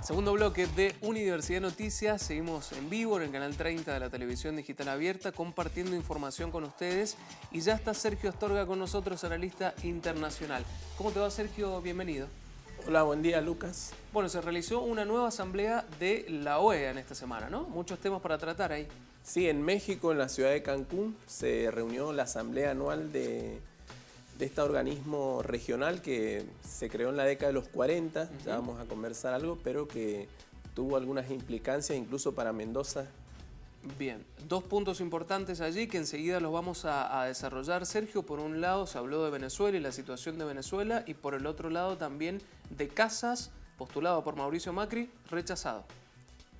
Segundo bloque de Universidad Noticias. Seguimos en vivo en el canal 30 de la televisión digital abierta, compartiendo información con ustedes. Y ya está Sergio Astorga con nosotros, analista internacional. ¿Cómo te va, Sergio? Bienvenido. Hola, buen día, Lucas. Bueno, se realizó una nueva asamblea de la OEA en esta semana, ¿no? Muchos temas para tratar ahí. Sí, en México, en la ciudad de Cancún, se reunió la asamblea anual de este organismo regional que se creó en la década de los 40, ya vamos a conversar algo, pero que tuvo algunas implicancias incluso para Mendoza. Bien, dos puntos importantes allí que enseguida los vamos a desarrollar. Sergio, por un lado se habló de Venezuela y la situación de Venezuela, y por el otro lado también de Casas, postulado por Mauricio Macri, rechazado.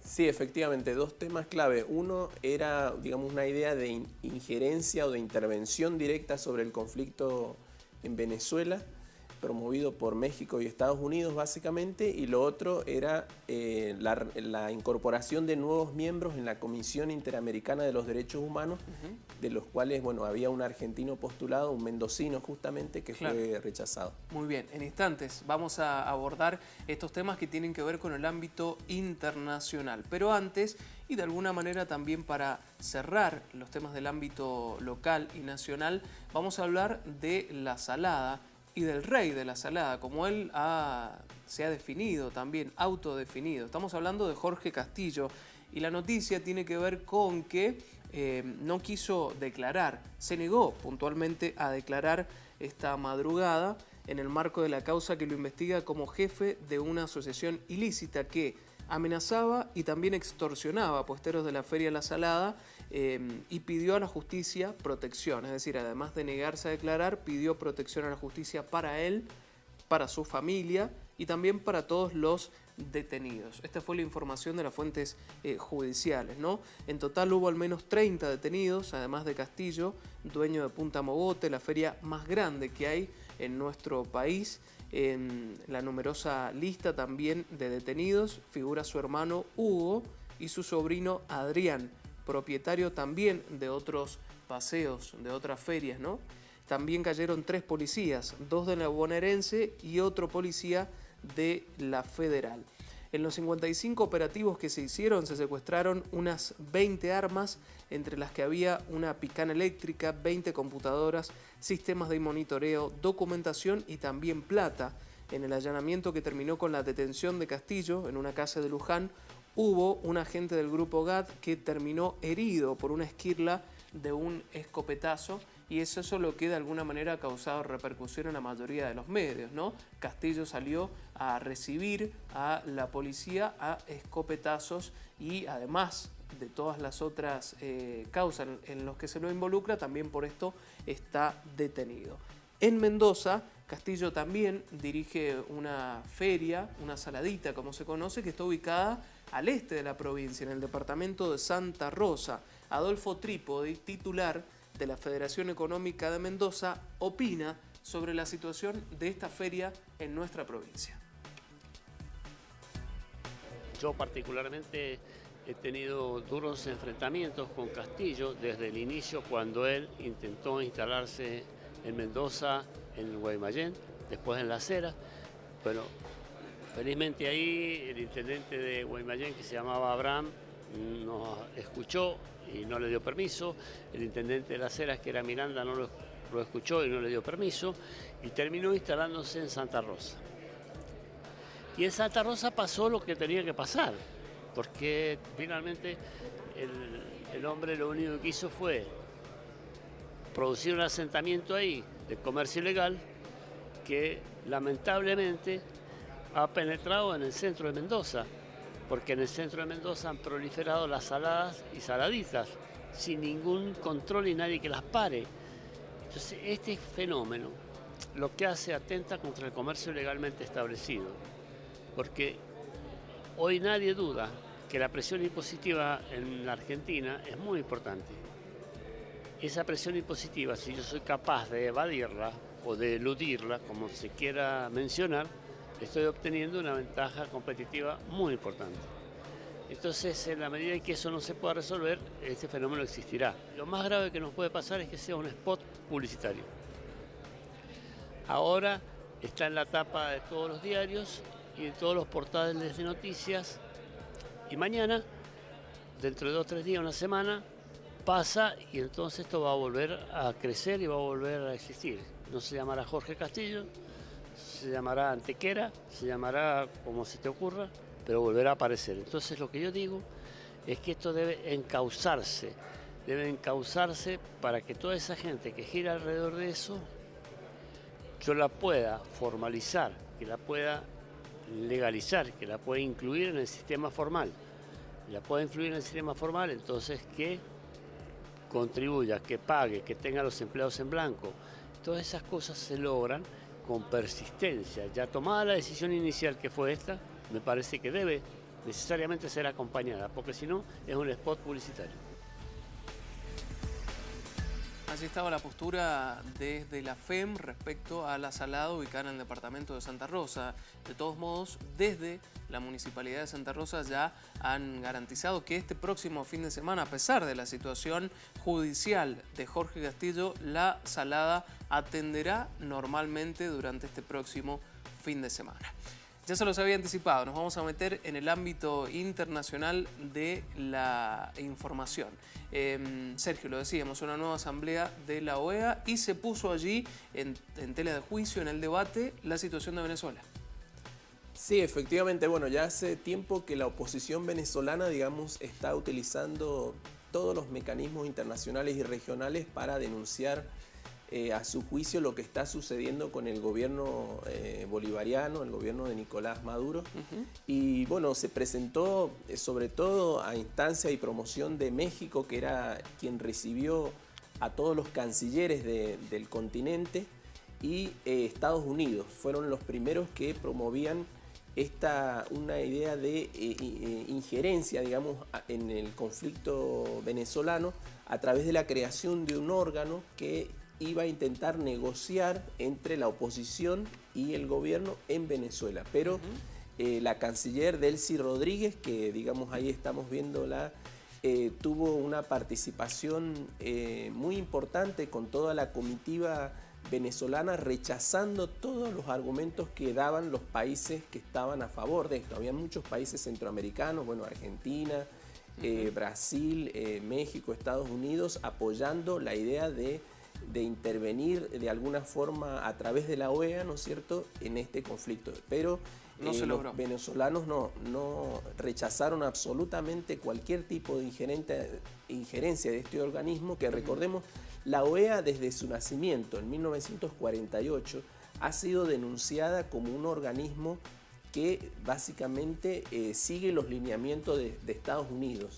Sí, efectivamente, dos temas clave. Uno era, digamos, una idea de injerencia o de intervención directa sobre el conflicto en Venezuela, promovido por México y Estados Unidos básicamente, y lo otro era la incorporación de nuevos miembros en la Comisión Interamericana de los Derechos Humanos, de los cuales, bueno, había un argentino postulado, un mendocino justamente, que fue rechazado. Muy bien, en instantes vamos a abordar estos temas que tienen que ver con el ámbito internacional, pero antes, y de alguna manera también para cerrar los temas del ámbito local y nacional, vamos a hablar de la salada y del rey de la salada, como él se ha definido también, autodefinido. Estamos hablando de Jorge Castillo, y la noticia tiene que ver con que no quiso declarar, se negó puntualmente a declarar esta madrugada en el marco de la causa que lo investiga como jefe de una asociación ilícita que amenazaba y también extorsionaba a puesteros de la Feria La Salada, y pidió a la justicia protección. Es decir, además de negarse a declarar, pidió protección a la justicia para él, para su familia y también para todos los detenidos. Esta fue la información de las fuentes judiciales, ¿no? En total hubo al menos 30 detenidos, además de Castillo, dueño de Punta Mogote, la feria más grande que hay en nuestro país. En la numerosa lista también de detenidos figura su hermano Hugo y su sobrino Adrián, propietario también de otros paseos, de otras ferias, ¿no? También cayeron 3 policías, 2 de la bonaerense y otro policía de la federal. En los 55 operativos que se hicieron se secuestraron unas 20 armas, entre las que había una picana eléctrica, 20 computadoras, sistemas de monitoreo, documentación y también plata. En el allanamiento que terminó con la detención de Castillo en una casa de Luján, hubo un agente del grupo GAD que terminó herido por una esquirla de un escopetazo, y es eso lo que de alguna manera ha causado repercusión en la mayoría de los medios, ¿no? Castillo salió a recibir a la policía a escopetazos, y además de todas las otras causas en las que se lo involucra, también por esto está detenido. En Mendoza, Castillo también dirige una feria, una saladita como se conoce, que está ubicada al este de la provincia, en el departamento de Santa Rosa. Adolfo Trípodi, titular de la Federación Económica de Mendoza, opina sobre la situación de esta feria en nuestra provincia. Yo particularmente he tenido duros enfrentamientos con Castillo desde el inicio, cuando él intentó instalarse en Mendoza, en Guaymallén, después en Las Heras. Bueno, felizmente ahí el intendente de Guaymallén, que se llamaba Abraham, nos escuchó y no le dio permiso. El intendente de Las Heras, que era Miranda, no lo escuchó y no le dio permiso, y terminó instalándose en Santa Rosa. Y en Santa Rosa pasó lo que tenía que pasar, porque finalmente el hombre lo único que hizo fue producir un asentamiento ahí de comercio ilegal que lamentablemente ha penetrado en el centro de Mendoza, porque en el centro de Mendoza han proliferado las saladas y saladitas sin ningún control y nadie que las pare. Entonces este fenómeno lo que hace atenta contra el comercio legalmente establecido, porque hoy nadie duda que la presión impositiva en la Argentina es muy importante. Esa presión impositiva, si yo soy capaz de evadirla o de eludirla, como se quiera mencionar, estoy obteniendo una ventaja competitiva muy importante. Entonces, en la medida en que eso no se pueda resolver, este fenómeno existirá. Lo más grave que nos puede pasar es que sea un spot publicitario. Ahora está en la tapa de todos los diarios y en todos los portales de noticias. Y mañana, dentro de 2 o 3 días, una semana, pasa y entonces esto va a volver a crecer y va a volver a existir. No se llamará Jorge Castillo, se llamará Antequera, se llamará como se te ocurra, pero volverá a aparecer. Entonces lo que yo digo es que esto debe encauzarse para que toda esa gente que gira alrededor de eso, yo la pueda formalizar, que la pueda legalizar, que la pueda incluir en el sistema formal. La pueda incluir en el sistema formal, entonces que contribuya, que pague, que tenga los empleados en blanco. Todas esas cosas se logran con persistencia. Ya tomada la decisión inicial que fue esta, me parece que debe necesariamente ser acompañada, porque si no es un spot publicitario. Así estaba la postura desde la FEM respecto a la salada ubicada en el departamento de Santa Rosa. De todos modos, desde la Municipalidad de Santa Rosa ya han garantizado que este próximo fin de semana, a pesar de la situación judicial de Jorge Castillo, la salada atenderá normalmente durante este próximo fin de semana. Ya se los había anticipado, nos vamos a meter en el ámbito internacional de la información. Sergio, lo decíamos, una nueva asamblea de la OEA y se puso allí en tela de juicio, en el debate, la situación de Venezuela. Sí, efectivamente, bueno, ya hace tiempo que la oposición venezolana, digamos, está utilizando todos los mecanismos internacionales y regionales para denunciar a su juicio lo que está sucediendo con el gobierno bolivariano, el gobierno de Nicolás Maduro. Y bueno, se presentó sobre todo a instancia y promoción de México, que era quien recibió a todos los cancilleres del continente, y Estados Unidos fueron los primeros que promovían una idea de injerencia, digamos, en el conflicto venezolano a través de la creación de un órgano que iba a intentar negociar entre la oposición y el gobierno en Venezuela. Pero la canciller Delcy Rodríguez, que digamos ahí estamos viéndola, tuvo una participación muy importante con toda la comitiva venezolana, rechazando todos los argumentos que daban los países que estaban a favor de esto. Había muchos países centroamericanos, bueno, Argentina, Brasil, México, Estados Unidos, apoyando la idea de intervenir de alguna forma a través de la OEA, ¿no es cierto?, en este conflicto. Pero no se logró. Los venezolanos no rechazaron absolutamente cualquier tipo de injerencia de este organismo, que recordemos, la OEA desde su nacimiento en 1948 ha sido denunciada como un organismo que básicamente sigue los lineamientos de Estados Unidos,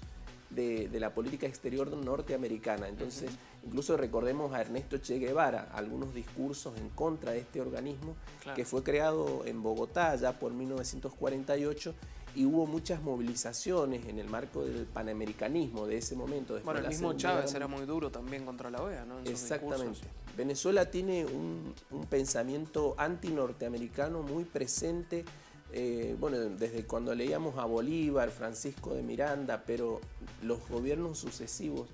de la política exterior norteamericana. Entonces, incluso recordemos a Ernesto Che Guevara, algunos discursos en contra de este organismo, claro, que fue creado en Bogotá ya por 1948, y hubo muchas movilizaciones en el marco del panamericanismo de ese momento. Bueno, el mismo Chávez era muy duro también contra la OEA, ¿no? Exactamente. Venezuela tiene un pensamiento anti-norteamericano muy presente. Bueno, desde cuando leíamos a Bolívar, Francisco de Miranda, pero los gobiernos sucesivos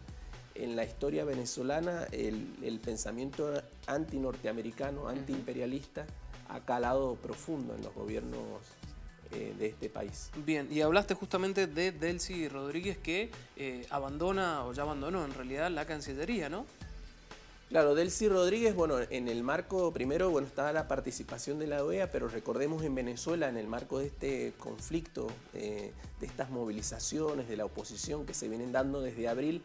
en la historia venezolana, el pensamiento anti-norteamericano, anti-imperialista, ha calado profundo en los gobiernos de este país. Bien, y hablaste justamente de Delcy Rodríguez, que abandona, o ya abandonó en realidad, la Cancillería, ¿no? Claro, Delcy Rodríguez, bueno, en el marco, primero, bueno, estaba la participación de la OEA, pero recordemos en Venezuela, en el marco de este conflicto, de estas movilizaciones de la oposición que se vienen dando desde abril,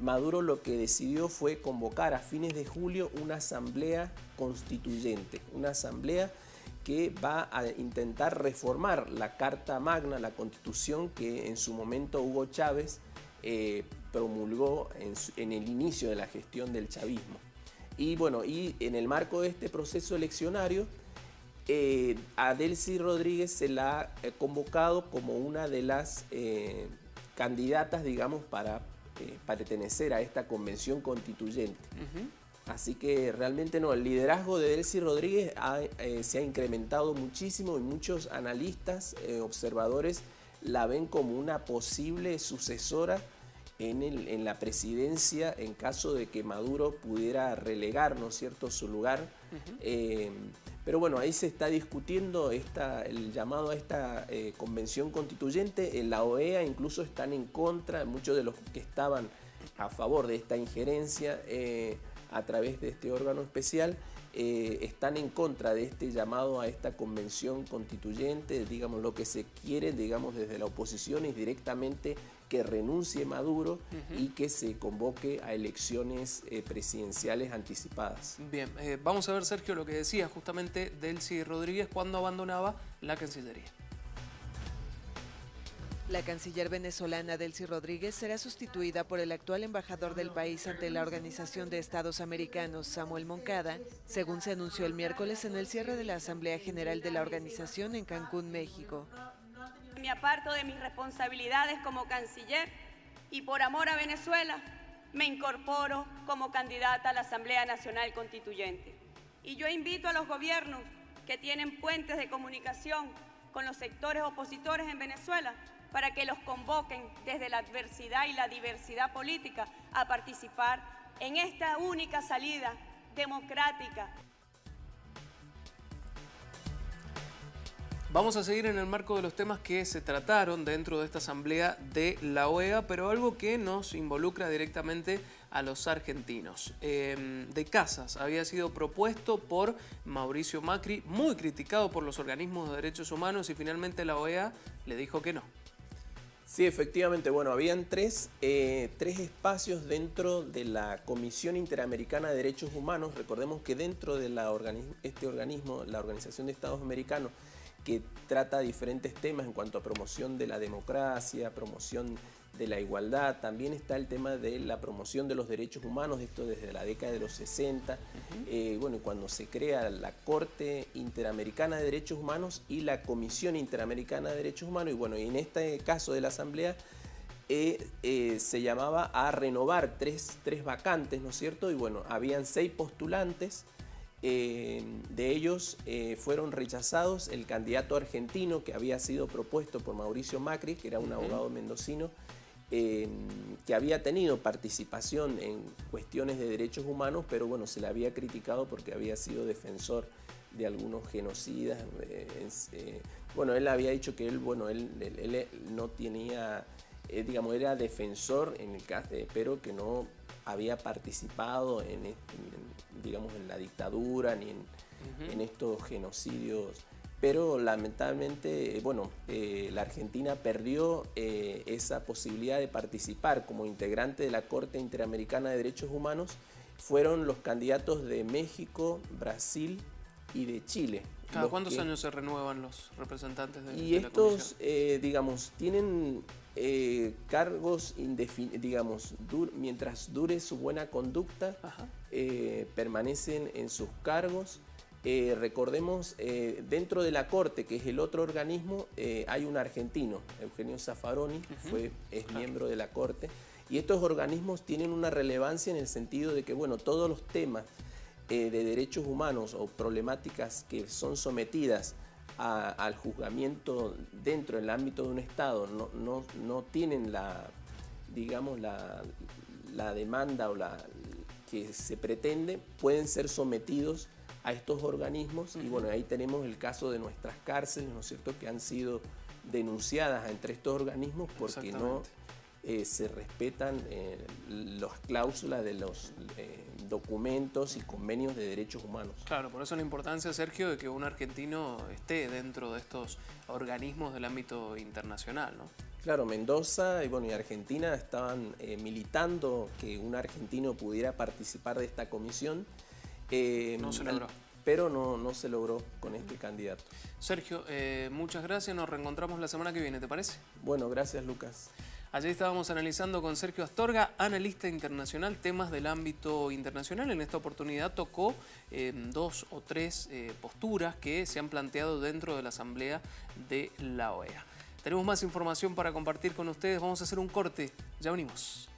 Maduro lo que decidió fue convocar a fines de julio una asamblea constituyente, una asamblea que va a intentar reformar la Carta Magna, la Constitución que en su momento Hugo Chávez promulgó en el inicio de la gestión del chavismo. Y bueno, y en el marco de este proceso eleccionario, a Delcy Rodríguez se la ha convocado como una de las candidatas, digamos, para pertenecer a esta convención constituyente. Así que realmente no, el liderazgo de Delcy Rodríguez se ha incrementado muchísimo, y muchos analistas, observadores, la ven como una posible sucesora en la presidencia en caso de que Maduro pudiera relegar, ¿no es cierto?, su lugar. Pero bueno, ahí se está discutiendo el llamado a esta convención constituyente. En la OEA incluso están en contra, muchos de los que estaban a favor de esta injerencia a través de este órgano especial, están en contra de este llamado a esta convención constituyente. Digamos, lo que se quiere, digamos, desde la oposición es directamente que renuncie Maduro y que se convoque a elecciones presidenciales anticipadas. Bien, vamos a ver, Sergio, lo que decía justamente Delcy Rodríguez cuando abandonaba la Cancillería. La canciller venezolana Delcy Rodríguez será sustituida por el actual embajador del país ante la Organización de Estados Americanos, Samuel Moncada, según se anunció el miércoles en el cierre de la Asamblea General de la organización en Cancún, México. Me aparto de mis responsabilidades como canciller y por amor a Venezuela me incorporo como candidata a la Asamblea Nacional Constituyente. Y yo invito a los gobiernos que tienen puentes de comunicación con los sectores opositores en Venezuela para que los convoquen desde la adversidad y la diversidad política a participar en esta única salida democrática. Vamos a seguir en el marco de los temas que se trataron dentro de esta asamblea de la OEA, pero algo que nos involucra directamente a los argentinos. De Casas había sido propuesto por Mauricio Macri, muy criticado por los organismos de derechos humanos, y finalmente la OEA le dijo que no. Sí, efectivamente. Bueno, habían tres espacios dentro de la Comisión Interamericana de Derechos Humanos. Recordemos que dentro de este organismo, la Organización de Estados Americanos, que trata diferentes temas en cuanto a promoción de la democracia, promoción de la igualdad, también está el tema de la promoción de los derechos humanos, esto desde la década de los 60, bueno, cuando se crea la Corte Interamericana de Derechos Humanos y la Comisión Interamericana de Derechos Humanos, y bueno, y en este caso de la Asamblea se llamaba a renovar tres vacantes, ¿no es cierto? Y bueno, habían 6 postulantes. De ellos fueron rechazados el candidato argentino que había sido propuesto por Mauricio Macri, que era un abogado mendocino, que había tenido participación en cuestiones de derechos humanos, pero bueno, se le había criticado porque había sido defensor de algunos genocidas. Bueno, él había dicho que él no tenía, digamos, era defensor en el caso, pero que no había participado en la dictadura ni en estos genocidios. Pero lamentablemente, bueno, la Argentina perdió esa posibilidad de participar como integrante de la Corte Interamericana de Derechos Humanos. Fueron los candidatos de México, Brasil y de Chile. ¿Cada cuántos años se renuevan los representantes de la comisión? Y estos, digamos, tienen cargos indefinidos, digamos, mientras dure su buena conducta, permanecen en sus cargos. Recordemos, dentro de la Corte, que es el otro organismo, hay un argentino, Eugenio Zaffaroni, es miembro de la Corte, y estos organismos tienen una relevancia en el sentido de que, bueno, todos los temas de derechos humanos o problemáticas que son sometidas al juzgamiento dentro del ámbito de un Estado no tienen la demanda o la que se pretende, pueden ser sometidos a estos organismos. Y bueno, ahí tenemos el caso de nuestras cárceles, ¿no es cierto?, que han sido denunciadas entre estos organismos porque no se respetan las cláusulas de los documentos y convenios de derechos humanos. Claro, por eso la importancia, Sergio, de que un argentino esté dentro de estos organismos del ámbito internacional, ¿no? Claro, Mendoza y Argentina estaban militando que un argentino pudiera participar de esta comisión. No se logró. Pero no se logró con este candidato. Sergio, muchas gracias. Nos reencontramos la semana que viene, ¿te parece? Bueno, gracias, Lucas. Allí estábamos analizando con Sergio Astorga, analista internacional, temas del ámbito internacional. En esta oportunidad tocó 2 o 3 posturas que se han planteado dentro de la Asamblea de la OEA. Tenemos más información para compartir con ustedes. Vamos a hacer un corte. Ya venimos.